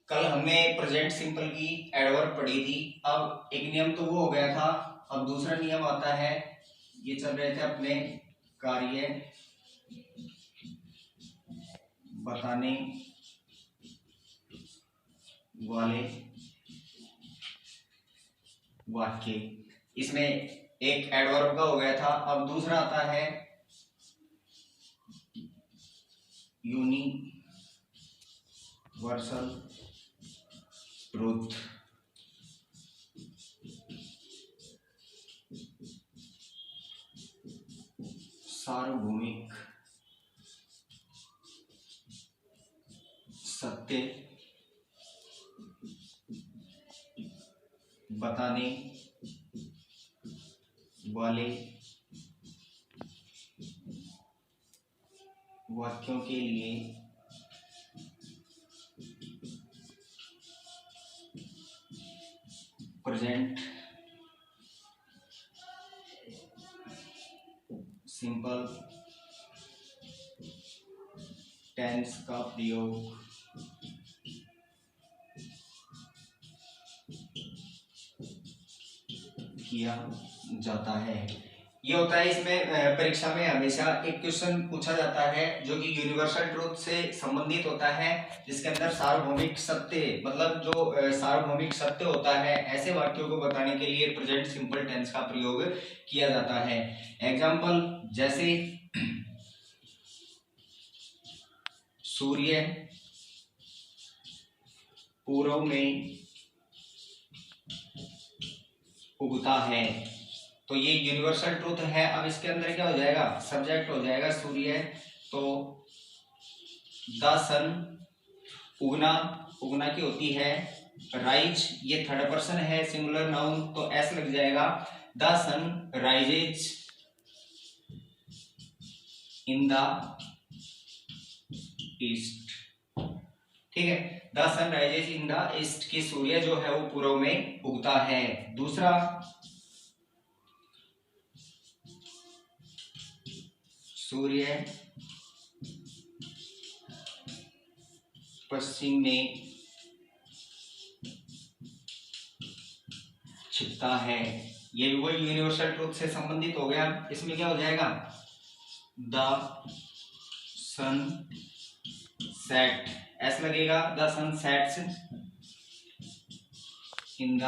कल हमने present simple की एडवर्ब पढ़ी थी। अब एक नियम तो वो हो गया था, अब दूसरा नियम आता है। ये चल रहे थे अपने कार्य बताने वाले वाक्य, इसमें एक एडवर्ब का हो गया था। अब दूसरा आता है यूनिवर्सल ट्रूथ। सार्वभौमिक सत्य बताने वाले वाक्यों के लिए प्रेजेंट सिंपल टेंस का प्रयोग किया जाता है। ये होता है इसमें परीक्षा में हमेशा एक क्वेश्चन पूछा जाता है जो कि यूनिवर्सल ट्रूथ से संबंधित होता है, जिसके अंदर सार्वभौमिक सत्य मतलब जो सार्वभौमिक सत्य होता है, ऐसे वाक्यों को बताने के लिए प्रेजेंट सिंपल टेंस का प्रयोग किया जाता है। एग्जाम्पल जैसे सूर्य पूर्व में उगता है, तो ये यूनिवर्सल ट्रूथ है। अब इसके अंदर क्या हो जाएगा, सब्जेक्ट हो जाएगा सूर्य, तो द सन, उगना, उगना की होती है राइज, ये थर्ड पर्सन है सिंगुलर नाउन, तो एस लग जाएगा। The sun rises in the east, ठीक है। The sun rises in the east, की सूर्य जो है वो पूर्व में उगता है। दूसरा सूर्य पश्चिम में छिपता है, ये भी वही यूनिवर्सल ट्रूथ से संबंधित हो गया। इसमें क्या हो जाएगा, द सन सेट, एस लगेगा, the sun sets in the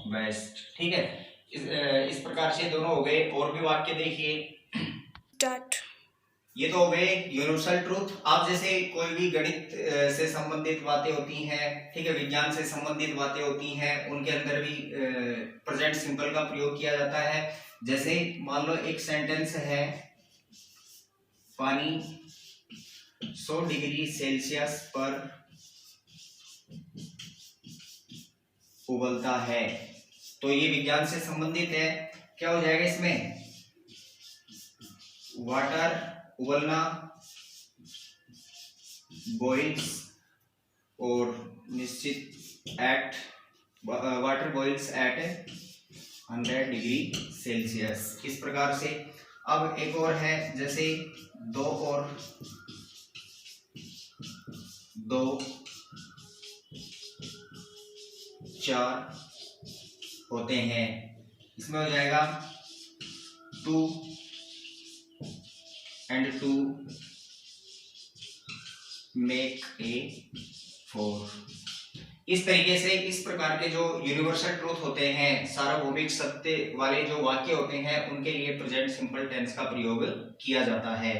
west, ठीक है। इस प्रकार से दोनों हो गए। और भी वाक्य देखिए, स्टार्ट। ये तो हो गए यूनिवर्सल ट्रूथ। आप जैसे कोई भी गणित से संबंधित बातें होती हैं, ठीक है, विज्ञान से संबंधित बातें होती हैं, उनके अंदर भी प्रेजेंट सिंपल का प्रयोग किया जाता है। जैसे मान लो एक सेंटेंस है, पानी 100 डिग्री सेल्सियस पर उबलता है, तो ये विज्ञान से संबंधित है। क्या हो जाएगा इसमें, वाटर उबलना, बॉइल्स और निश्चित at, water boils at 100 degree Celsius, इस प्रकार से। अब एक और है, जैसे 2 और 2 4 होते हैं, इसमें हो जाएगा 2 and 2 make a 4। इस तरीके से इस प्रकार के जो यूनिवर्सल ट्रूथ होते हैं, सार्वभौमिक सत्य वाले जो वाक्य होते हैं, उनके लिए प्रेजेंट सिंपल टेंस का प्रयोग किया जाता है।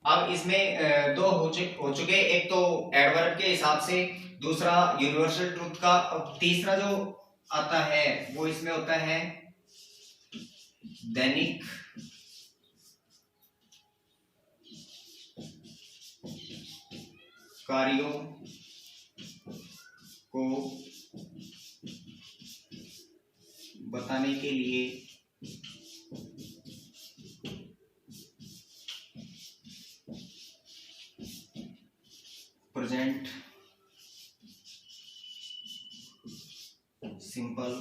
अब इसमें दो हो चुके, एक तो एडवर्ब के हिसाब से, दूसरा यूनिवर्सल ट्रूथ का। अब तीसरा जो आता है वो इसमें होता है दैनिक कार्यों को बताने के लिए प्रेजेंट सिंपल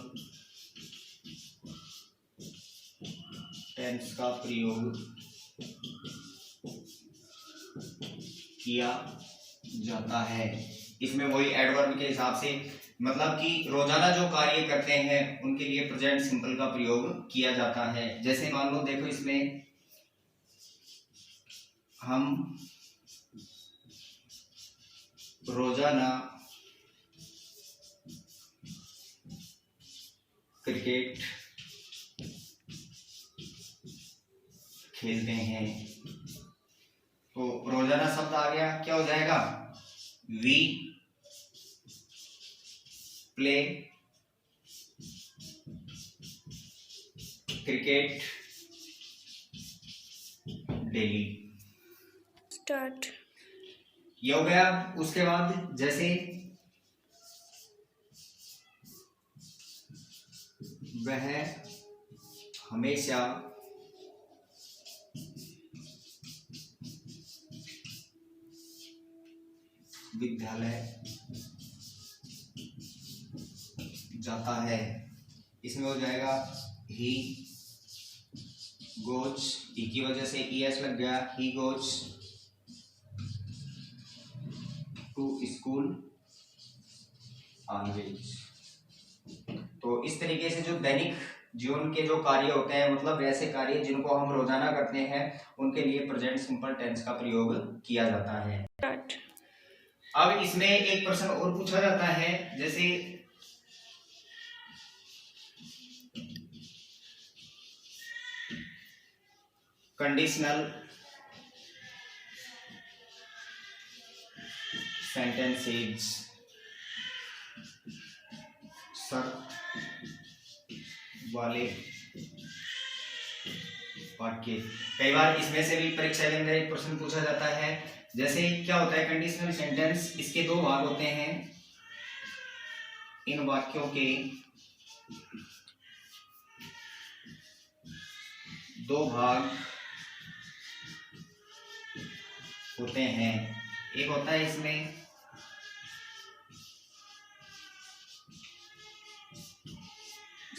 टेंस का प्रयोग किया जाता है। इसमें वही एडवर्ब के हिसाब से, मतलब कि रोजाना जो कार्य करते हैं उनके लिए प्रेजेंट सिंपल का प्रयोग किया जाता है। जैसे मान लो देखो, इसमें हम रोजाना क्रिकेट खेलते हैं, तो रोजाना शब्द आ गया, क्या हो जाएगा, we play cricket daily. Start. ये हो गया। उसके बाद जैसे वह हमेशा विद्यालय जाता है, इसमें हो जाएगा ही गोज, ई की वजह से ईएस लग गया, he goes to school always. तो इस तरीके से जो दैनिक जीवन के जो कार्य होते हैं, मतलब वैसे कार्य जिनको हम रोजाना करते हैं, उनके लिए प्रेजेंट सिंपल टेंस का प्रयोग किया जाता है। अब इसमें एक प्रश्न और पूछा जाता है, जैसे कंडीशनल सेंटेंसेस, शर्त वाले वाक्य। कई बार इसमें से भी परीक्षा के अंदर एक प्रश्न पूछा जाता है। जैसे क्या होता है कंडीशनल सेंटेंस, इसके दो भाग होते हैं, इन वाक्यों के दो भाग होते हैं। एक होता है इसमें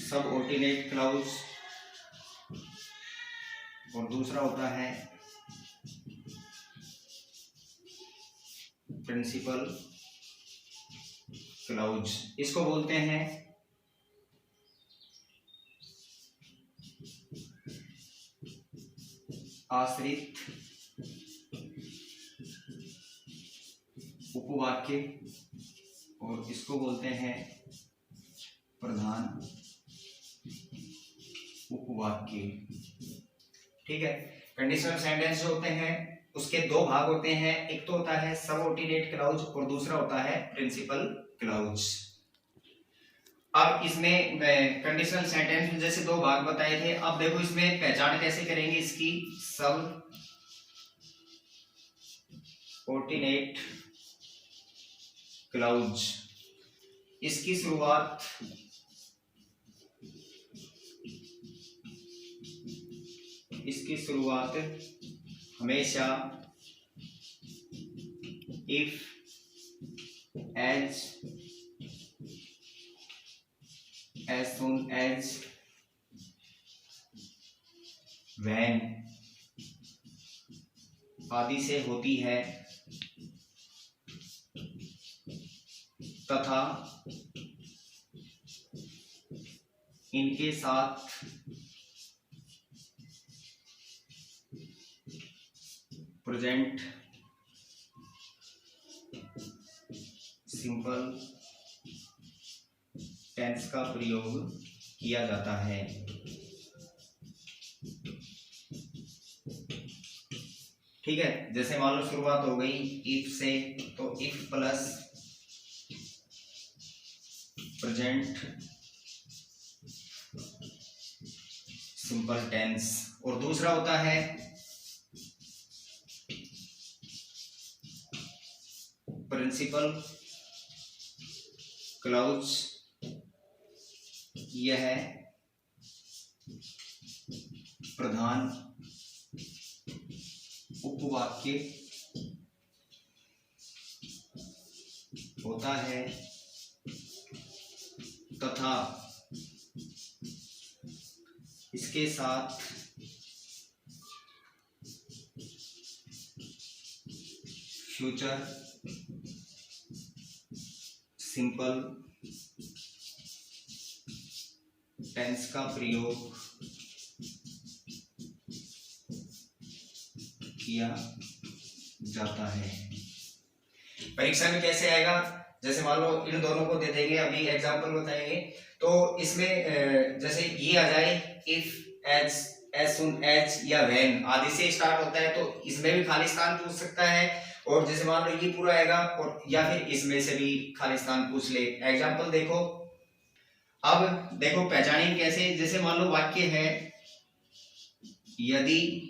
सबऑर्डिनेट क्लॉज और दूसरा होता है प्रिंसिपल क्लॉज। इसको बोलते हैं आश्रित उपवाक्य और इसको बोलते हैं प्रधान उपवाक्य। ठीक है। कंडीशनल सेंटेंस जो होते हैं उसके दो भाग होते हैं, एक तो होता है सबऑर्डिनेट क्लॉज और दूसरा होता है प्रिंसिपल क्लॉज। अब इसमें कंडीशनल सेंटेंस में जैसे दो भाग बताए थे, अब देखो इसमें पहचान कैसे करेंगे इसकी। सब ऑर्डिनेट क्लॉज, इसकी शुरुआत हमेशा if, as soon as, when आदि से होती है, तथा इनके साथ प्रेजेंट सिंपल टेंस का प्रयोग किया जाता है। ठीक है। जैसे मान लो शुरुआत हो गई इफ से, तो if plus present simple tense, और दूसरा होता है प्रिंसिपल क्लॉज। यह प्रधान उपवाक्य होता है तथा इसके साथ फ्यूचर सिंपल टेंस का प्रयोग किया जाता है। परीक्षा में कैसे आएगा, जैसे मान लो इन दोनों को दे देंगे, अभी एग्जांपल बताएंगे, तो इसमें जैसे ये आ जाए if, as, as soon as या व्हेन आदि से स्टार्ट होता है, तो इसमें भी खाली स्थान पूछ सकता है, और जैसे मान लो ये पूरा आएगा और या फिर इसमें से भी खाली स्थान पूछ ले। एग्जांपल देखो, अब देखो पहचानें कैसे, जैसे मान लो वाक्य है यदि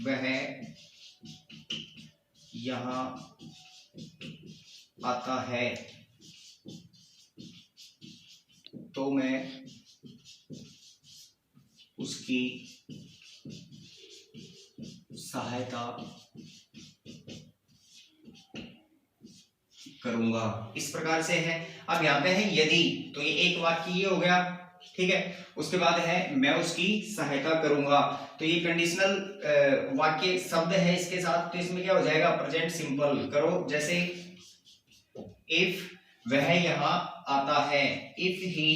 वह यहाँ आता है तो मैं उसकी सहायता करूंगा, इस प्रकार से है। अब यहाँ पे है यदि, तो ये एक वाक्य ये हो गया, ठीक है। उसके बाद है मैं उसकी सहायता करूंगा, तो ये कंडीशनल वाक्य शब्द है इसके साथ, तो इसमें क्या हो जाएगा, प्रेजेंट सिंपल करो। जैसे इफ वह यहाँ आता है, if he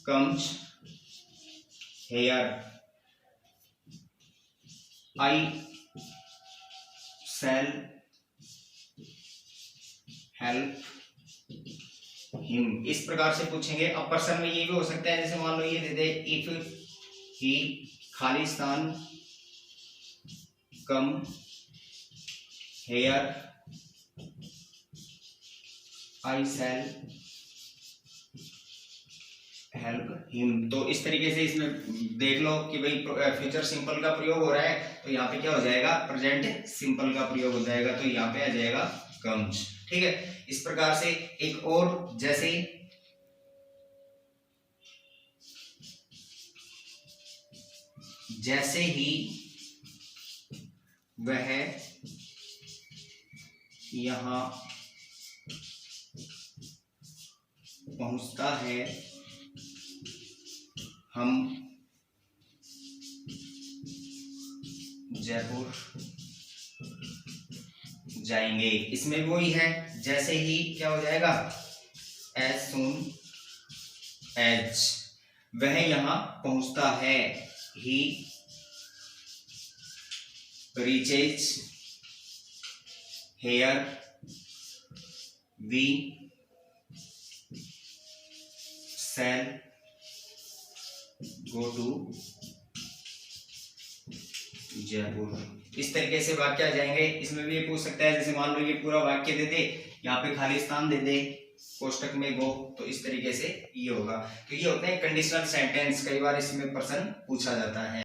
comes here I shell help him, इस प्रकार से पूछेंगे। अब पर्सन में ये भी हो सकता है, जैसे मान लो ये दे दे इफ ही खाली स्थान come here I shell help him, तो इस तरीके से इसमें देख लो कि भाई फ्यूचर सिंपल का प्रयोग हो रहा है, तो यहाँ पे क्या हो जाएगा, प्रेजेंट सिंपल का प्रयोग हो जाएगा, तो यहाँ पे आ जाएगा कम्स, ठीक है। इस प्रकार से एक और, जैसे ही वह यहाँ पहुंचता है हम जयपुर जाएंगे, इसमें वही है, जैसे ही क्या हो जाएगा, एज सुन एज वह यहाँ पहुंचता है, he reaches here we shall go to Jaipur, इस तरीके से वाक्य आ जाएंगे। इसमें भी ये पूछ सकता है, जैसे मान लो ये पूरा वाक्य दे दे, यहाँ पे खाली स्थान दे दे कोष्टक में गो, तो इस तरीके से ये होगा। तो ये होते हैं कंडीशनल सेंटेंस, कई बार इसमें प्रश्न पूछा जाता है।